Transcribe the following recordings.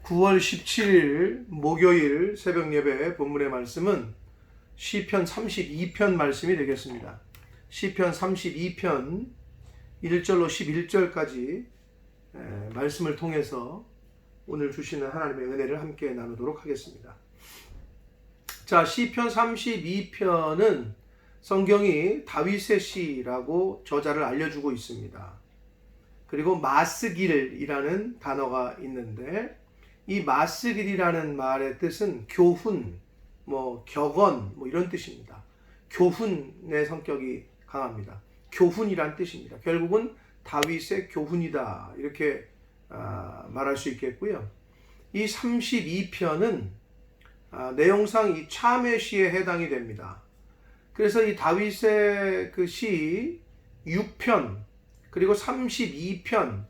9월 17일 목요일 새벽 예배 본문의 말씀은 시편 32편 말씀이 되겠습니다. 시편 32편 1절로 11절까지 말씀을 통해서 오늘 주시는 하나님의 은혜를 함께 나누도록 하겠습니다. 자, 시편 32편은 성경이 다윗의 시라고 저자를 알려주고 있습니다. 그리고 마스길이라는 단어가 있는데 이 마스길이라는 말의 뜻은 교훈, 격언 이런 뜻입니다. 교훈의 성격이 강합니다. 교훈이란 뜻입니다. 결국은 다윗의 교훈이다 이렇게 말할 수 있겠고요. 이 32편은 내용상 이 참회 시에 해당이 됩니다. 그래서 이 다윗의 그 시 6편 그리고 32편,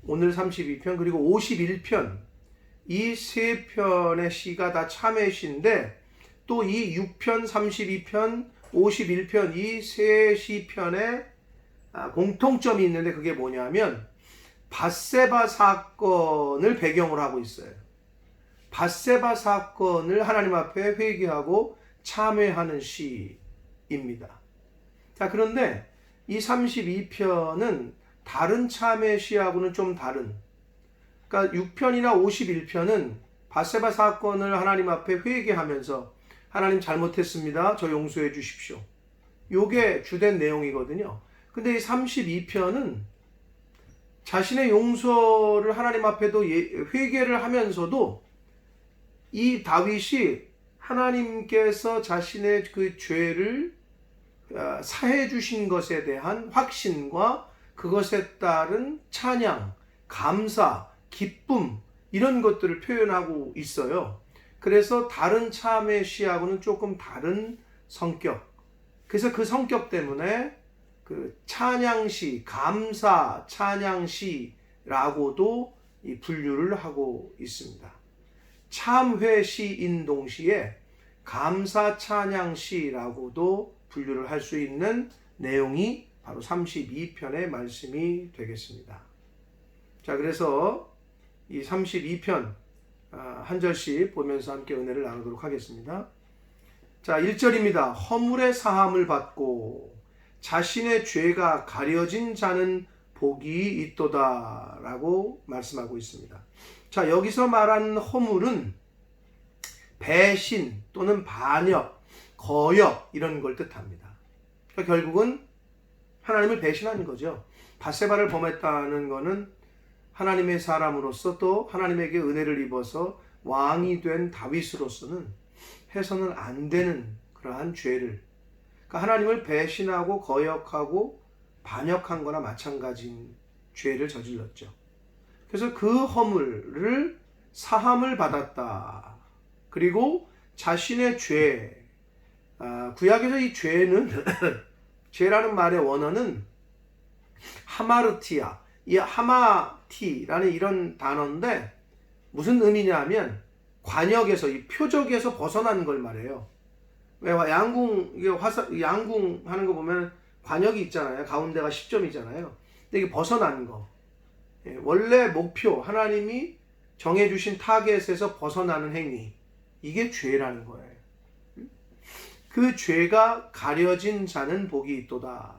오늘 32편 그리고 51편 이 세 편의 시가 다 참회 시인데 또 이 6편, 32편, 51편 이 세 시편에 공통점이 있는데 그게 뭐냐면 밧세바 사건을 배경으로 하고 있어요. 밧세바 사건을 하나님 앞에 회개하고 참회하는 시입니다. 자, 그런데 이 32편은 다른 참회 시하고는 좀 다른, 그러니까 6편이나 51편은 밧세바 사건을 하나님 앞에 회개하면서 하나님 잘못했습니다. 저 용서해 주십시오. 요게 주된 내용이거든요. 근데 이 32편은 자신의 용서를 하나님 앞에도 회개를 하면서도 이 다윗이 하나님께서 자신의 그 죄를 사해 주신 것에 대한 확신과 그것에 따른 찬양, 감사, 기쁨 이런 것들을 표현하고 있어요. 그래서 다른 참회 시하고는 조금 다른 성격. 그래서 그 성격 때문에 그 찬양시, 감사 찬양시라고도 이 분류를 하고 있습니다. 참회시인 동시에 감사 찬양시라고도 분류를 할 수 있는 내용이 바로 32편의 말씀이 되겠습니다. 자, 그래서 이 32편 한 절씩 보면서 함께 은혜를 나누도록 하겠습니다. 자, 1절입니다. 허물의 사함을 받고 자신의 죄가 가려진 자는 복이 있도다 라고 말씀하고 있습니다. 자, 여기서 말하는 허물은 배신 또는 반역, 거역 이런 걸 뜻합니다. 그러니까 결국은 하나님을 배신하는 거죠. 밧세바를 범했다는 것은 하나님의 사람으로서 또 하나님에게 은혜를 입어서 왕이 된 다윗으로서는 해서는 안 되는 그러한 죄를, 그러니까 하나님을 배신하고 거역하고 반역한 거나 마찬가지인 죄를 저질렀죠. 그래서 그 허물을 사함을 받았다. 그리고 자신의 죄, 구약에서 이 죄는 죄라는 말의 원어는 하마르티아, 이 하마티라는 이런 단어인데 무슨 의미냐면 관역에서, 이 표적에서 벗어나는 걸 말해요. 왜 양궁 하는 거 보면 관역이 있잖아요. 가운데가 10점이잖아요. 근데 이게 벗어나는 거. 원래 목표, 하나님이 정해주신 타겟에서 벗어나는 행위. 이게 죄라는 거예요. 그 죄가 가려진 자는 복이 있도다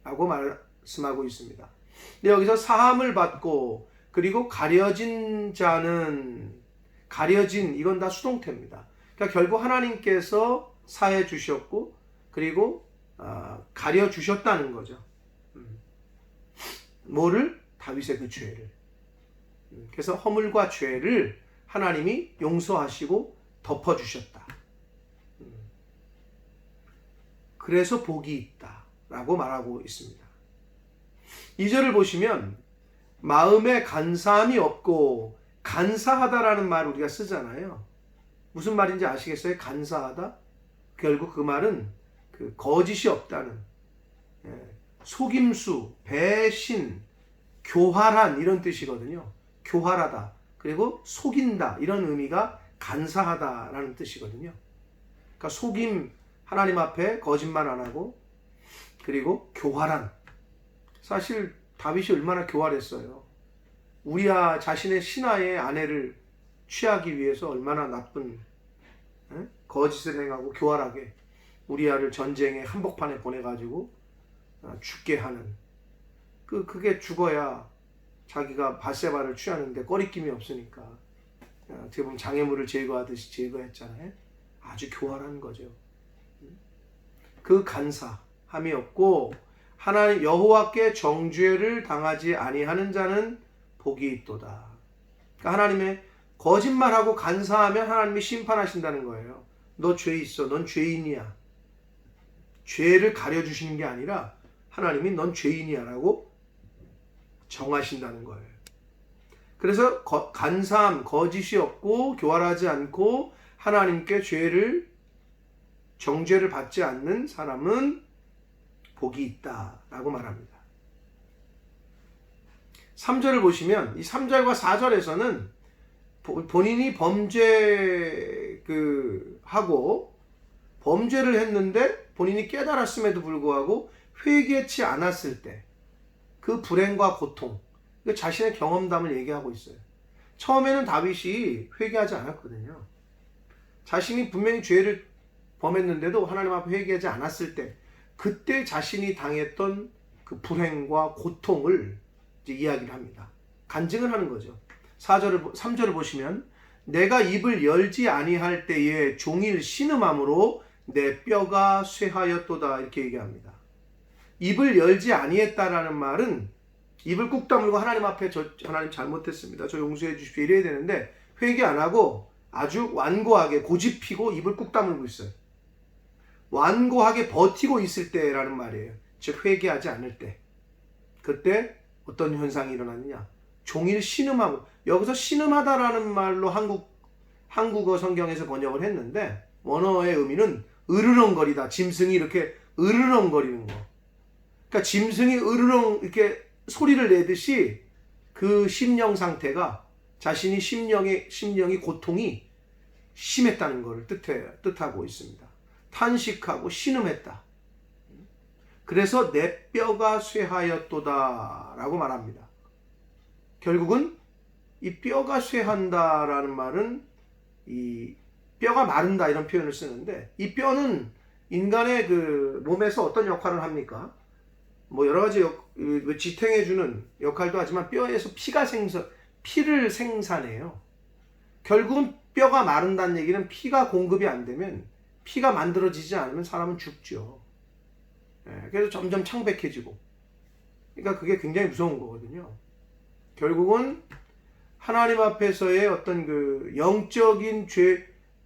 라고 말씀하고 있습니다. 근데 여기서 사함을 받고 그리고 가려진 자는, 가려진 이건 다 수동태입니다. 그러니까 결국 하나님께서 사해 주셨고 그리고 가려 주셨다는 거죠. 뭐를? 다윗의 그 죄를. 그래서 허물과 죄를 하나님이 용서하시고 덮어주셨다. 그래서 복이 있다 라고 말하고 있습니다. 2절을 보시면 마음에 간사함이 없고, 간사하다라는 말을 우리가 쓰잖아요. 무슨 말인지 아시겠어요? 간사하다? 결국 그 말은 그 거짓이 없다는, 속임수, 배신, 교활한 이런 뜻이거든요. 교활하다 그리고 속인다 이런 의미가 간사하다라는 뜻이거든요. 그러니까 속임, 하나님 앞에 거짓말 안 하고, 그리고 교활한. 사실 다윗이 얼마나 교활했어요. 우리아 자신의 신하의 아내를 취하기 위해서 얼마나 나쁜 거짓을 행하고 교활하게 우리아를 전쟁의 한복판에 보내가지고 죽게 하는 그게 죽어야 자기가 밧세바를 취하는데 꺼리낌이 없으니까 어떻게 보면 장애물을 제거하듯이 제거했잖아요. 아주 교활한 거죠. 그 간사함이 없고 하나님 여호와께 정죄를 당하지 아니하는 자는 복이 있도다. 그러니까 하나님의 거짓말하고 간사하면 하나님이 심판하신다는 거예요. 너 죄 있어. 넌 죄인이야. 죄를 가려주시는 게 아니라 하나님이 넌 죄인이야 라고 정하신다는 거예요. 그래서 간사함, 거짓이 없고 교활하지 않고 하나님께 정죄를 받지 않는 사람은 복이 있다라고 말합니다. 3절을 보시면 이 3절과 4절에서는 본인이 하고 범죄를 했는데 본인이 깨달았음에도 불구하고 회개치 않았을 때 그 불행과 고통, 자신의 경험담을 얘기하고 있어요. 처음에는 다윗이 회개하지 않았거든요. 자신이 분명히 죄를 범했는데도 하나님 앞에 회개하지 않았을 때 그때 자신이 당했던 그 불행과 고통을 이제 이야기를 합니다. 간증을 하는 거죠. 3절을 보시면 내가 입을 열지 아니할 때에 종일 신음함으로 내 뼈가 쇠하였도다 이렇게 얘기합니다. 입을 열지 아니했다라는 말은 입을 꾹 다물고 하나님 앞에 하나님 잘못했습니다. 저 용서해 주십시오 이래야 되는데 회개 안 하고 아주 완고하게 고집피고 입을 꾹 다물고 있어요. 완고하게 버티고 있을 때라는 말이에요. 즉 회개하지 않을 때. 그때 어떤 현상이 일어나느냐. 종일 신음하고 여기서 신음하다라는 말로 한국어 성경에서 번역을 했는데 원어의 의미는 으르렁거리다. 짐승이 이렇게 으르렁거리는 거. 그러니까 짐승이 으르렁 이렇게 소리를 내듯이 그 심령 상태가 자신이 심령의 고통이 심했다는 것을 뜻하고 있습니다. 탄식하고 신음했다. 그래서 내 뼈가 쇠하였도다 라고 말합니다. 결국은 이 뼈가 쇠한다라는 말은 이 뼈가 마른다 이런 표현을 쓰는데 이 뼈는 인간의 그 몸에서 어떤 역할을 합니까? 뭐 여러 가지 지탱해주는 역할도 하지만 뼈에서 피를 생산해요. 결국은 뼈가 마른다는 얘기는 피가 공급이 안 되면 피가 만들어지지 않으면 사람은 죽죠. 그래서 점점 창백해지고. 그러니까 그게 굉장히 무서운 거거든요. 결국은 하나님 앞에서의 어떤 그 영적인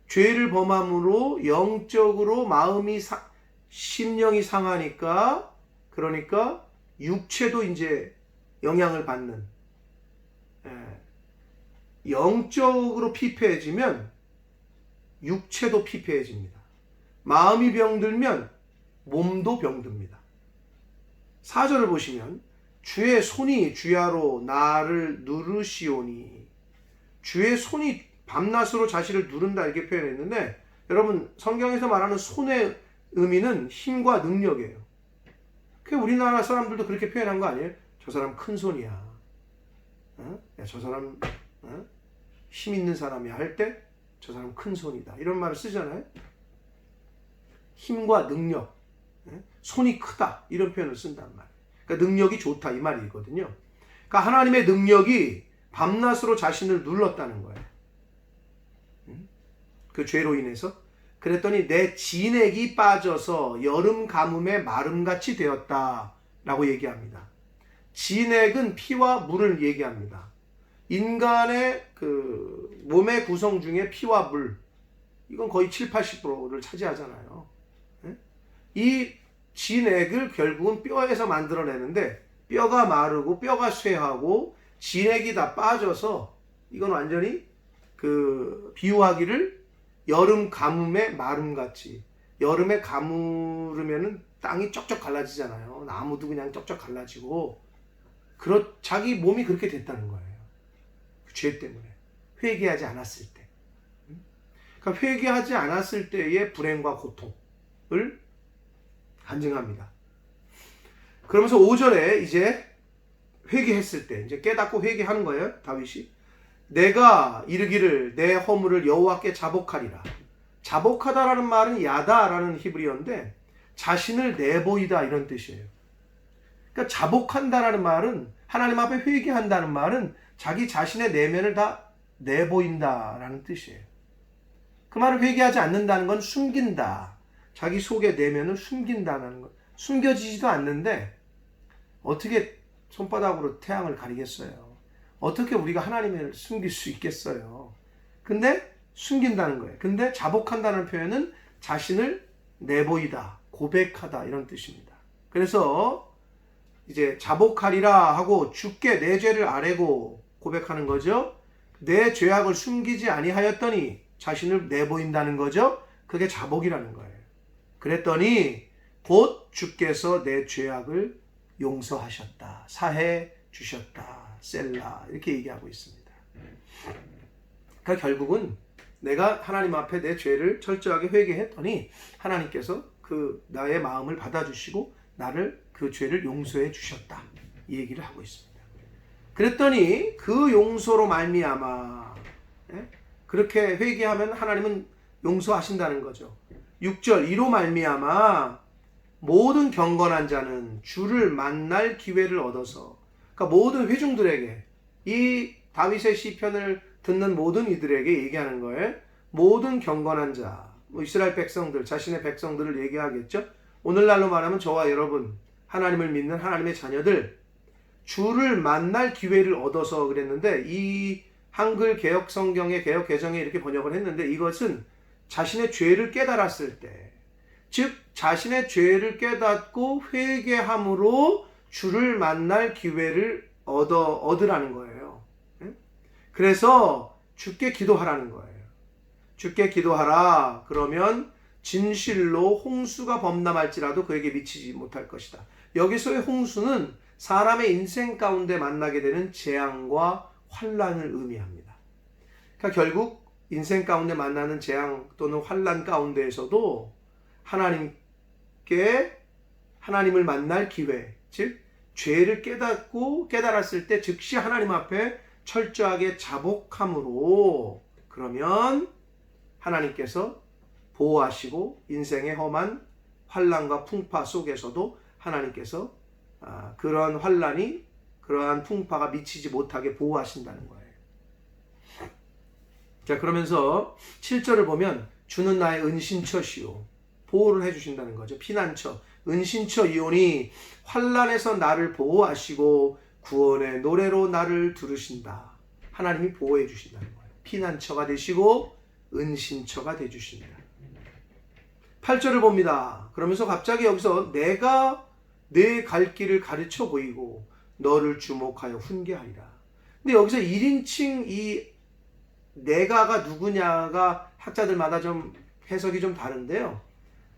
죄를 범함으로 영적으로 심령이 상하니까 그러니까 육체도 이제 영향을 받는 영적으로 피폐해지면 육체도 피폐해집니다. 마음이 병들면 몸도 병듭니다. 4절을 보시면 주의 손이 주야로 나를 누르시오니 주의 손이 밤낮으로 자신을 누른다 이렇게 표현했는데 여러분 성경에서 말하는 손의 의미는 힘과 능력이에요. 우리나라 사람들도 그렇게 표현한 거 아니에요? 저 사람 큰 손이야. 야, 저 사람 힘 있는 사람이야 할 때 저 사람 큰 손이다. 이런 말을 쓰잖아요. 힘과 능력, 손이 크다 이런 표현을 쓴단 말이에요. 그러니까 능력이 좋다 이 말이거든요. 그러니까 하나님의 능력이 밤낮으로 자신을 눌렀다는 거예요. 그 죄로 인해서. 그랬더니 내 진액이 빠져서 여름 가뭄에 마름같이 되었다 라고 얘기합니다. 진액은 피와 물을 얘기합니다. 인간의 그 몸의 구성 중에 피와 물 이건 거의 70-80%를 차지하잖아요. 이 진액을 결국은 뼈에서 만들어내는데 뼈가 마르고 뼈가 쇠하고 진액이 다 빠져서 이건 완전히 그 비유하기를 여름 가뭄에 마름같이. 여름에 가무르면은 땅이 쩍쩍 갈라지잖아요. 나무도 그냥 쩍쩍 갈라지고 자기 몸이 그렇게 됐다는 거예요. 그 죄 때문에 회개하지 않았을 때. 그러니까 회개하지 않았을 때의 불행과 고통을 간증합니다. 그러면서 5절에 이제 회개했을 때 이제 깨닫고 회개하는 거예요. 다윗이 내가 이르기를 내 허물을 여호와께 자복하리라. 자복하다라는 말은 야다라는 히브리어인데 자신을 내보이다 이런 뜻이에요. 그러니까 자복한다라는 말은 하나님 앞에 회개한다는 말은 자기 자신의 내면을 다 내보인다라는 뜻이에요. 그 말은 회개하지 않는다는 건 숨긴다. 자기 속의 내면을 숨긴다는 것. 숨겨지지도 않는데 어떻게 손바닥으로 태양을 가리겠어요. 어떻게 우리가 하나님을 숨길 수 있겠어요. 근데 숨긴다는 거예요. 근데 자복한다는 표현은 자신을 내보이다, 고백하다 이런 뜻입니다. 그래서 이제 자복하리라 하고 주께 내 죄를 아뢰고 고백하는 거죠. 내 죄악을 숨기지 아니하였더니 자신을 내보인다는 거죠. 그게 자복이라는 거예요. 그랬더니 곧 주께서 내 죄악을 용서하셨다. 사해 주셨다. 셀라 이렇게 얘기하고 있습니다. 그러니까 결국은 내가 하나님 앞에 내 죄를 철저하게 회개했더니 하나님께서 그 나의 마음을 받아주시고 나를 그 죄를 용서해 주셨다. 이 얘기를 하고 있습니다. 그랬더니 그 용서로 말미암아 그렇게 회개하면 하나님은 용서하신다는 거죠. 6절 이로 말미암아 모든 경건한 자는 주를 만날 기회를 얻어서 그러니까 모든 회중들에게 이 다윗의 시편을 듣는 모든 이들에게 얘기하는 거예요. 모든 경건한 자, 이스라엘 백성들, 자신의 백성들을 얘기하겠죠. 오늘날로 말하면 저와 여러분, 하나님을 믿는 하나님의 자녀들, 주를 만날 기회를 얻어서 그랬는데 이 한글 개역 성경의 개역 개정에 이렇게 번역을 했는데 이것은 자신의 죄를 깨달았을 때, 즉 자신의 죄를 깨닫고 회개함으로 주를 만날 기회를 얻으라는 거예요. 그래서 주께 기도하라는 거예요. 주께 기도하라. 그러면 진실로 홍수가 범람할지라도 그에게 미치지 못할 것이다. 여기서의 홍수는 사람의 인생 가운데 만나게 되는 재앙과 환난을 의미합니다. 그러니까 결국 인생 가운데 만나는 재앙 또는 환난 가운데에서도 하나님을 만날 기회, 즉 죄를 깨달았을 때 즉시 하나님 앞에 철저하게 자복함으로 그러면 하나님께서 보호하시고 인생의 험한 환난과 풍파 속에서도 하나님께서 그러한 환난이 그러한 풍파가 미치지 못하게 보호하신다는 거예요. 자, 그러면서 7절을 보면 주는 나의 은신처시오. 보호를 해주신다는 거죠. 피난처, 은신처이오니 환난에서 나를 보호하시고 구원의 노래로 나를 두르신다. 하나님이 보호해 주신다는 거예요. 피난처가 되시고 은신처가 되주신다. 8절을 봅니다. 그러면서 갑자기 여기서 내가 내 갈 길을 가르쳐 보이고 너를 주목하여 훈계하리라. 근데 여기서 1인칭 이 내가가 누구냐가 학자들마다 좀 해석이 좀 다른데요.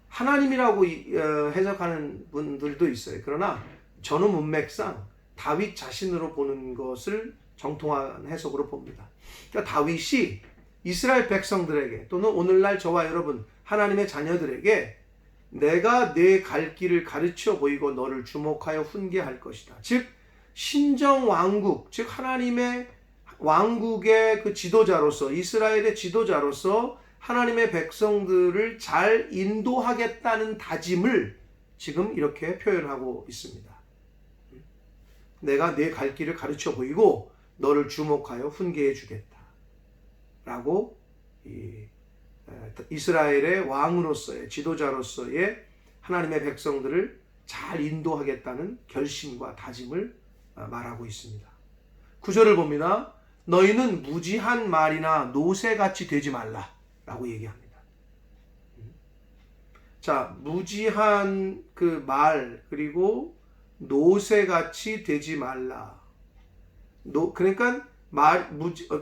하나님이라고 해석하는 분들도 있어요. 그러나 저는 문맥상 다윗 자신으로 보는 것을 정통한 해석으로 봅니다. 그러니까 다윗이 이스라엘 백성들에게 또는 오늘날 저와 여러분 하나님의 자녀들에게 내가 내 갈 길을 가르쳐 보이고 너를 주목하여 훈계할 것이다. 즉 신정 왕국, 즉 하나님의 왕국의 그 지도자로서 이스라엘의 지도자로서 하나님의 백성들을 잘 인도하겠다는 다짐을 지금 이렇게 표현하고 있습니다. 내가 내 갈 길을 가르쳐 보이고 너를 주목하여 훈계해 주겠다. 라고 이스라엘의 왕으로서의 지도자로서의 하나님의 백성들을 잘 인도하겠다는 결심과 다짐을 말하고 있습니다. 9절을 봅니다. 너희는 무지한 말이나 노새같이 되지 말라 라고 얘기합니다. 자, 무지한 그 말 그리고 노새같이 되지 말라. 그러니까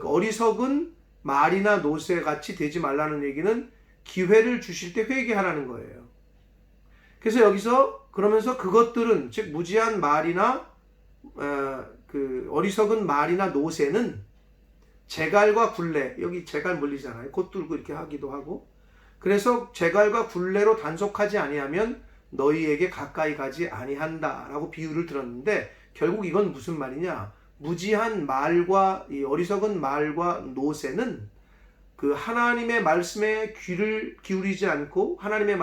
어리석은 말이나 노새같이 되지 말라는 얘기는 기회를 주실 때 회개하라는 거예요. 그래서 여기서 그러면서 그것들은 즉 무지한 말이나 그 어리석은 말이나 노새는 재갈과 굴레, 여기 재갈 물리잖아요. 곧 들고 이렇게 하기도 하고. 그래서 재갈과 굴레로 단속하지 아니하면 너희에게 가까이 가지 아니한다라고 비유를 들었는데 결국 이건 무슨 말이냐? 무지한 말과 이 어리석은 말과 노새는 그 하나님의 말씀에 귀를 기울이지 않고 하나님의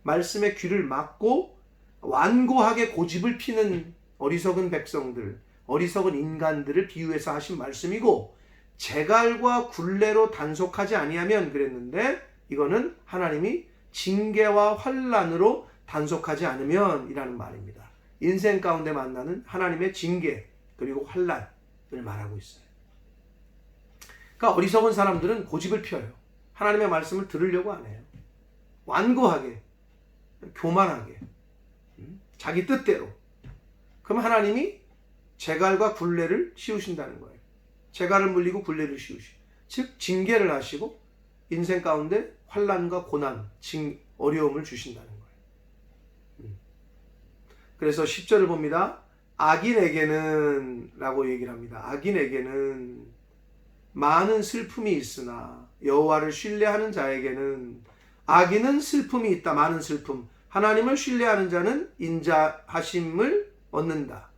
말씀에 귀를 막고 완고하게 고집을 피는 어리석은 백성들, 어리석은 인간들을 비유해서 하신 말씀이고, 재갈과 굴레로 단속하지 아니하면 그랬는데, 이거는 하나님이 징계와 환난으로 단속하지 않으면 이라는 말입니다. 인생 가운데 만나는 하나님의 징계 그리고 환난을 말하고 있어요. 그러니까 어리석은 사람들은 고집을 펴요. 하나님의 말씀을 들으려고 안 해요. 완고하게, 교만하게, 자기 뜻대로. 그럼 하나님이 재갈과 굴레를 씌우신다는 거예요. 재갈을 물리고 굴레를 씌우시고, 즉 징계를 하시고 인생 가운데 환난과 고난, 어려움을 주신다는 거예요. 그래서 10절을 봅니다. 악인에게는 라고 얘기를 합니다. 악인에게는 많은 슬픔이 있으나 여호와를 신뢰하는 자에게는, 악인은 슬픔이 있다. 많은 슬픔. 하나님을 신뢰하는 자는 인자하심을 얻는다.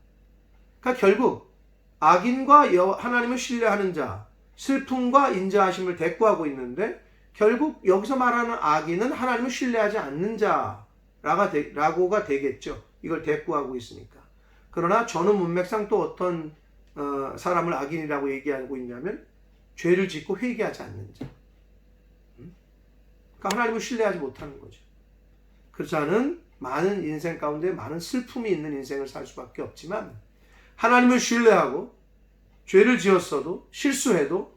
그러니까 결국 악인과 하나님을 신뢰하는 자, 슬픔과 인자하심을 대꾸하고 있는데, 결국 여기서 말하는 악인은 하나님을 신뢰하지 않는 자라고가 되겠죠. 이걸 대꾸하고 있으니까. 그러나 저는 문맥상 또 어떤 사람을 악인이라고 얘기하고 있냐면, 죄를 짓고 회개하지 않는 자. 그러니까 하나님을 신뢰하지 못하는 거죠. 그렇지 않은 많은 인생 가운데 많은 슬픔이 있는 인생을 살 수밖에 없지만, 하나님을 신뢰하고 죄를 지었어도 실수해도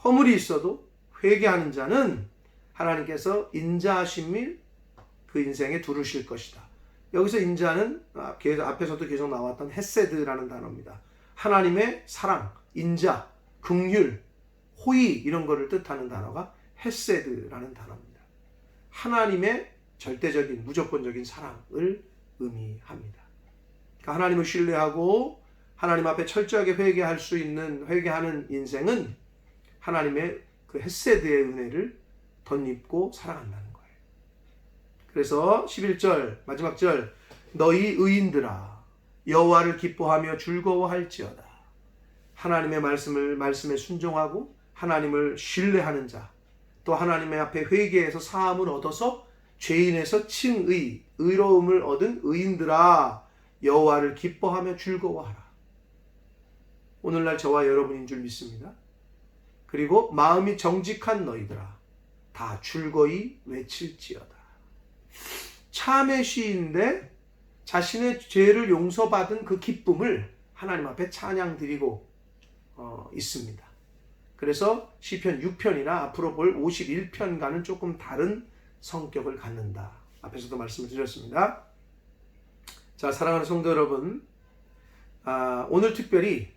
허물이 있어도 회개하는 자는 하나님께서 인자하심을 그 인생에 두르실 것이다. 여기서 인자는 앞에서도 계속 나왔던 헤세드라는 단어입니다. 하나님의 사랑, 인자, 긍휼, 호의 이런 거를 뜻하는 단어가 헤세드라는 단어입니다. 하나님의 절대적인 무조건적인 사랑을 의미합니다. 그러니까 하나님을 신뢰하고 하나님 앞에 철저하게 회개하는 인생은 하나님의 그 헤세드의 은혜를 덧입고 살아간다는 거예요. 그래서 11절 마지막 절, 너희 의인들아 여호와를 기뻐하며 즐거워할지어다. 하나님의 말씀에 순종하고 하나님을 신뢰하는 자, 또 하나님의 앞에 회개해서 사함을 얻어서 죄인에서 칭의, 의로움을 얻은 의인들아 여호와를 기뻐하며 즐거워하라. 오늘날 저와 여러분인 줄 믿습니다. 그리고 마음이 정직한 너희들아 다 즐거이 외칠지어다. 참의 시인데 자신의 죄를 용서받은 그 기쁨을 하나님 앞에 찬양 드리고 있습니다. 그래서 시편 6편이나 앞으로 볼 51편과는 조금 다른 성격을 갖는다. 앞에서도 말씀을 드렸습니다. 자, 사랑하는 성도 여러분, 오늘 특별히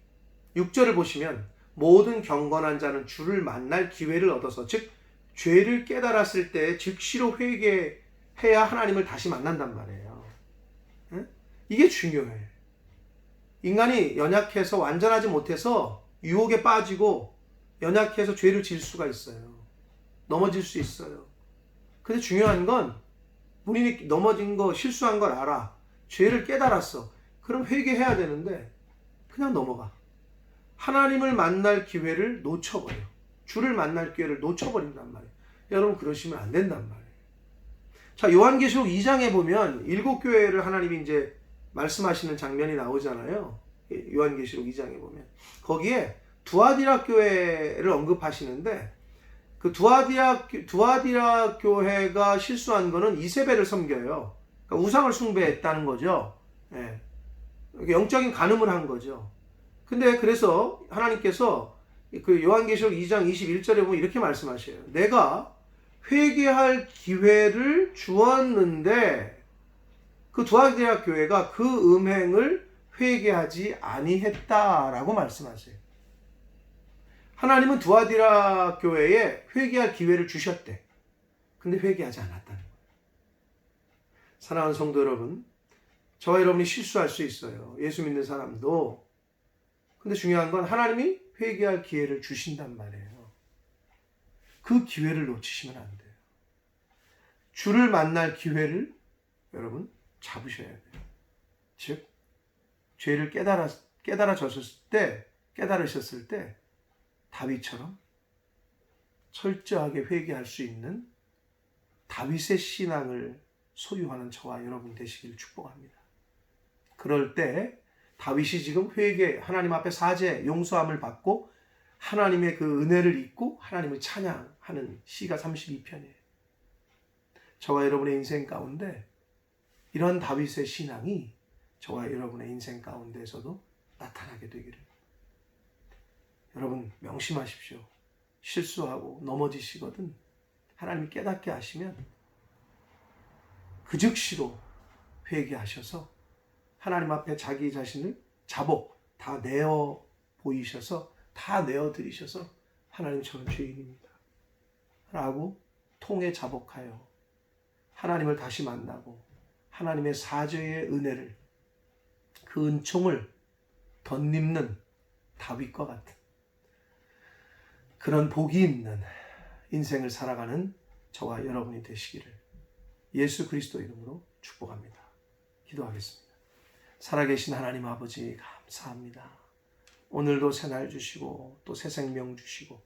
6절을 보시면 모든 경건한 자는 주를 만날 기회를 얻어서, 즉 죄를 깨달았을 때 즉시로 회개해야 하나님을 다시 만난단 말이에요. 이게 중요해. 인간이 연약해서 완전하지 못해서 유혹에 빠지고 연약해서 죄를 지을 수가 있어요. 넘어질 수 있어요. 근데 중요한 건 본인이 넘어진 거, 실수한 걸 알아. 죄를 깨달았어. 그럼 회개해야 되는데 그냥 넘어가. 하나님을 만날 기회를 놓쳐버려. 주를 만날 기회를 놓쳐버린단 말이에요. 여러분 그러시면 안 된단 말이에요. 자, 요한계시록 2장에 보면 7교회를 하나님이 이제 말씀하시는 장면이 나오잖아요. 요한계시록 2장에 보면 거기에 두아디라 교회를 언급하시는데, 그 두아디라 교회가 실수한 거는 이세벨을 섬겨요. 그러니까 우상을 숭배했다는 거죠. 예. 영적인 간음을 한 거죠. 근데 그래서 하나님께서 그 요한계시록 2장 21절에 보면 이렇게 말씀하셔요. 내가 회개할 기회를 주었는데 그 두아디라 교회가 그 음행을 회개하지 아니했다라고 말씀하세요. 하나님은 두아디라 교회에 회개할 기회를 주셨대. 근데 회개하지 않았다는 거예요. 사랑하는 성도 여러분, 저와 여러분이 실수할 수 있어요. 예수 믿는 사람도. 근데 중요한 건 하나님이 회개할 기회를 주신단 말이에요. 그 기회를 놓치시면 안 돼요. 주를 만날 기회를 여러분 잡으셔야 돼요. 즉 죄를 깨달으셨을 때 다윗처럼 철저하게 회개할 수 있는 다윗의 신앙을 소유하는 저와 여러분 되시길 축복합니다. 그럴 때 다윗이 지금 하나님 앞에 사죄, 용서함을 받고 하나님의 그 은혜를 잊고 하나님을 찬양하는 시가 32편이에요. 저와 여러분의 인생 가운데 이런 다윗의 신앙이 저와 여러분의 인생 가운데에서도 나타나게 되기를. 여러분 명심하십시오. 실수하고 넘어지시거든 하나님이 깨닫게 하시면 그 즉시로 회개하셔서 하나님 앞에 자기 자신을 자복 다 내어 보이셔서 다 내어 드리셔서 하나님 저는 죄인입니다 라고 통에 자복하여 하나님을 다시 만나고 하나님의 사죄의 은혜를 그 은총을 덧입는 다윗과 같은 그런 복이 있는 인생을 살아가는 저와 여러분이 되시기를 예수 그리스도 이름으로 축복합니다. 기도하겠습니다. 살아계신 하나님 아버지 감사합니다. 오늘도 새날 주시고 또 새 생명 주시고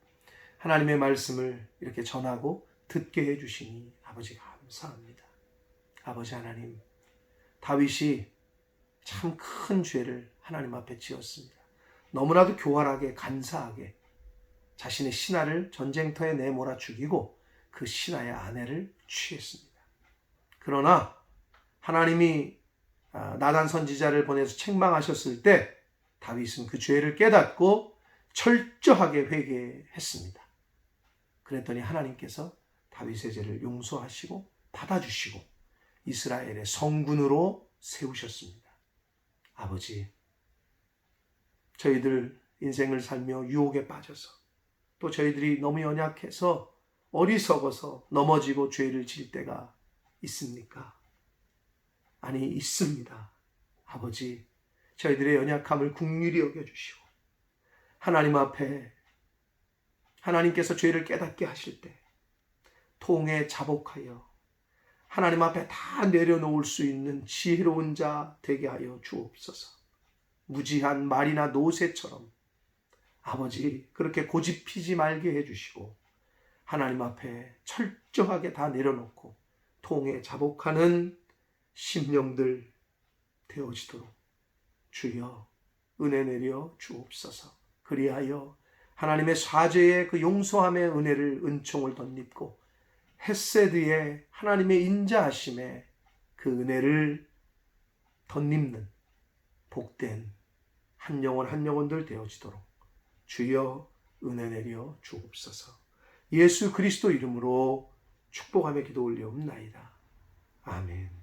하나님의 말씀을 이렇게 전하고 듣게 해주시니 아버지 감사합니다. 아버지 하나님, 다윗이 참 큰 죄를 하나님 앞에 지었습니다. 너무나도 교활하게 간사하게 자신의 신하를 전쟁터에 내몰아 죽이고 그 신하의 아내를 취했습니다. 그러나 하나님이 나단 선지자를 보내서 책망하셨을 때 다윗은 그 죄를 깨닫고 철저하게 회개했습니다. 그랬더니 하나님께서 다윗의 죄를 용서하시고 받아주시고 이스라엘의 성군으로 세우셨습니다. 아버지, 저희들 인생을 살며 유혹에 빠져서 또 저희들이 너무 연약해서 어리석어서 넘어지고 죄를 질 때가 있습니까? 아니, 있습니다. 아버지, 저희들의 연약함을 긍휼히 여겨주시고 하나님 앞에 하나님께서 죄를 깨닫게 하실 때 통에 자복하여 하나님 앞에 다 내려놓을 수 있는 지혜로운 자 되게 하여 주옵소서. 무지한 말이나 노새처럼 아버지 그렇게 고집피지 말게 해주시고 하나님 앞에 철저하게 다 내려놓고 통에 자복하는 심령들 되어지도록 주여 은혜 내려 주옵소서. 그리하여 하나님의 사죄의 그 용서함의 은혜를 은총을 덧입고 헤세드의 하나님의 인자하심의 그 은혜를 덧입는 복된 한 영혼 한 영혼들 되어지도록 주여 은혜 내려 주옵소서. 예수 그리스도 이름으로 축복하며 기도 올리옵나이다. 아멘.